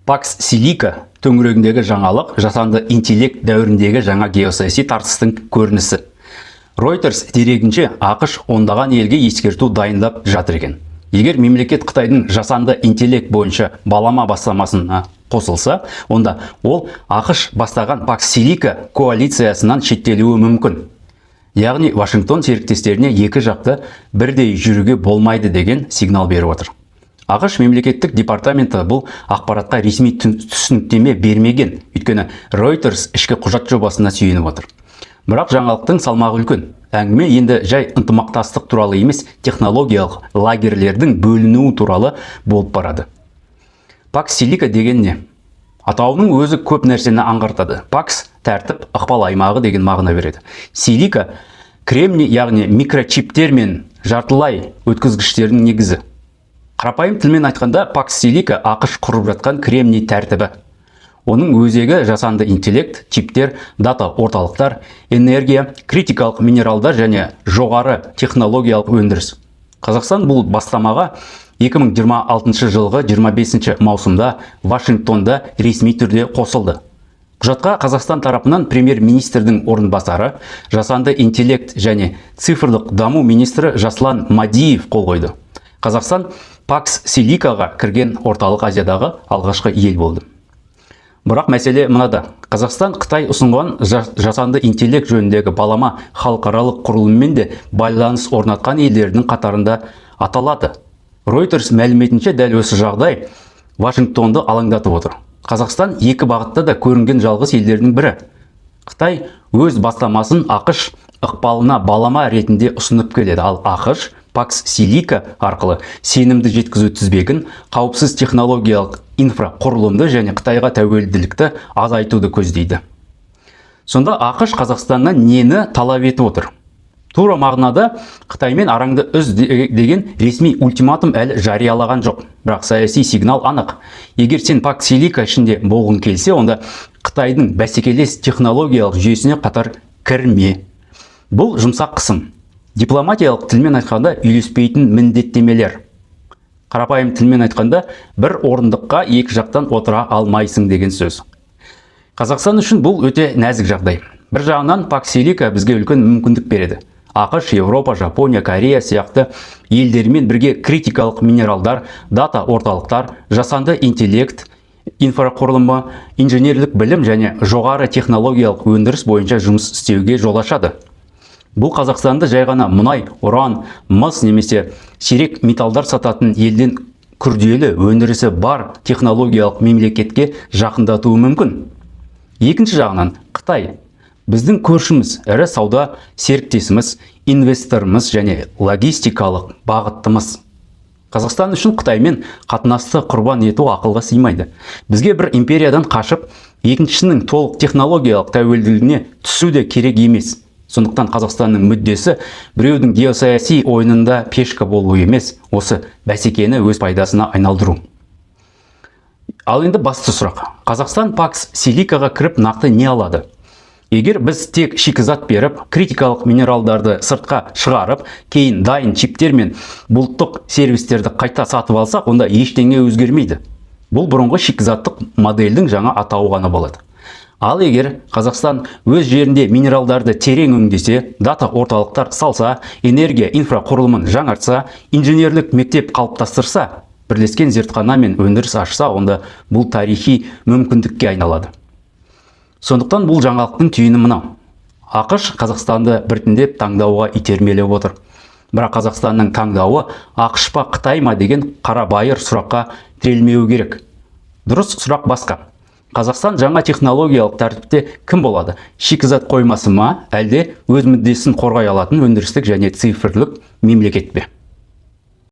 Пакс Силика төңірегіндегі жаңалық жасанды интеллект дәуіріндегі жаңа геосаяси тартыстың көрінісі. Reuters дерегінше ақш ондаған елге ескерту дайындап жатыр екен. Егер мемлекет Қытайдың жасанды интеллект бойынша балама бастамасына қосылса, онда ол ақш бастаған Пакс Силика коалициясынан шеттелуі мүмкін. Яғни Вашингтон серіктестеріне екі жақты бірдей жүруге болмайды деген сигнал беріп отыр. ақш мемлекеттік департаменті бұл ақпаратқа ресми түсініктеме бермеген, өйткені Reuters ішкі құжат жобасына сүйеніп отыр. Бірақ жаңалықтың салмағы үлкен. Әңгіме енді жай ынтымақтастық туралы емес, технологиялық лагерлердің бөлінуі туралы болып барады. Пакс Силика деген не? Атауының өзі көп нәрсені аңғартады. Пакс тәртіп, ықпал аймағы деген мағына береді. Силика кремний, яғни микрочиптер мен жартылай өткізгіштердің негізі. Қарапайым тілмен айтқанда, Пакс Силика ақш құрып жатқан кремний тәртібі. Оның өзегі жасанды интеллект, чиптер, дата орталықтар, энергия, критикалық минералдар және жоғары технологиялық өндіріс. Қазақстан бұл бастамаға 2026 жылғы 25 маусымда Вашингтонда ресми түрде қосылды. Құжатқа Қазақстан тарапынан премьер-министрдің орынбасары, жасанды интеллект және цифрлық даму министрі Жаслан Мадиев қол қойды. Қазақстан Пакс Силикаға кірген орталық Азиядағы алғашқы ел болды. Бірақ мәселе мынада. Қазақстан Қытай ұсынған жасанды интеллект жөніндегі балама халықаралық құрылыммен де байланыс орнатқан елдердің қатарында аталады. Reuters мәліметінше дәл осы жағдай Вашингтонды алаңдатып отыр. Қазақстан екі бағытта да көрінген жалғыз елдердің бірі. Қытай өз бастамасын ақш ықпалына балама ретінде ұсынып келеді, ал ақш Пакс Силика арқылы сенімді жеткізу тізбегін, қауіпсіз технологиялық инфрақұрылымды және Қытайға тәуелділікті азайтуды көздейді. Сонда ақш Қазақстаннан нені талап етіп отыр? Тура мағынада Қытаймен араңды үз деген ресми ультиматум әлі жариялаған жоқ. Бірақ саяси сигнал анық. Егер сен Пакс Силика ішінде болғың келсе, онда Қытайдың бәсекелес технологиялық жүйесіне қатар кірме. Бұл жұмсақ қысым. Дипломатиялық тілмен айтқанда үйлеспейтін міндеттемелер. Қарапайым тілмен айтқанда бір орындыққа екі жақтан отыра алмайсың деген сөз. Қазақстан үшін бұл өте нәзік жағдай. Бір жағынан Пакс Силика бізге үлкен мүмкіндік береді. ақш, Европа, Жапония, Корея сияқты елдермен бірге критикалық минералдар, дата орталықтар, жасанды интеллект, инфрақұрылымы, инженерлік білім және жоғары технологиялық өндіріс бойынша жұмыс істеуге жол ашады. Бұл Қазақстанды жай ғана мұнай, уран, мыс немесе сирек металдар сататын елден күрделі өндірісі бар технологиялық мемлекетке жақындатуы мүмкін. Екінші жағынан Қытай біздің көршіміз, ірі сауда серіктесіміз, инвесторымыз және логистикалық бағыттымыз. Қазақстан үшін Қытаймен қатынасты құрбан ету ақылға сыймайды. Бізге бір империядан қашып, екіншісінің толық технологиялық тәуелділігіне түсу де керек емес. Сондықтан Қазақстанның мүддесі біреудің геосаяси ойынында пешка болу емес, осы бәсекені өз пайдасына айналдыру. Ал енді басты сұрақ. Қазақстан Пакс Силикаға кіріп нақты не алады? Егер біз тек шикізат беріп, критикалық минералдарды сыртқа шығарып, кейін дайын чиптер мен бұлттық сервистерді қайта сатып алсақ, онда ештеңе өзгермейді. Бұл бұрынғы шикізаттық модельдің жаңа атауы ғана болады. Ал егер Қазақстан өз жерінде минералдарды терең өңдесе, дата орталықтар салса, энергия инфрақұрылымын жаңартса, инженерлік мектеп қалыптастырса, бірлескен зертхана мен өндіріс ашса, онда бұл тарихи мүмкіндікке айналады. Сондықтан бұл жаңалықтың түйіні мынау. ақш Қазақстанды біртіндеп таңдауға итермелеп отыр. Бірақ Қазақстанның таңдауы ақш па Қытай ма деген қарабайыр сұраққа тірелмеуі керек. Дұрыс сұрақ басқа. Қазақстан жаңа технологиялық тәртіпте кім болады? Шикізат қоймасы ма, әлде өз мүддесін қорғай алатын өндірістік және цифрлық мемлекет пе?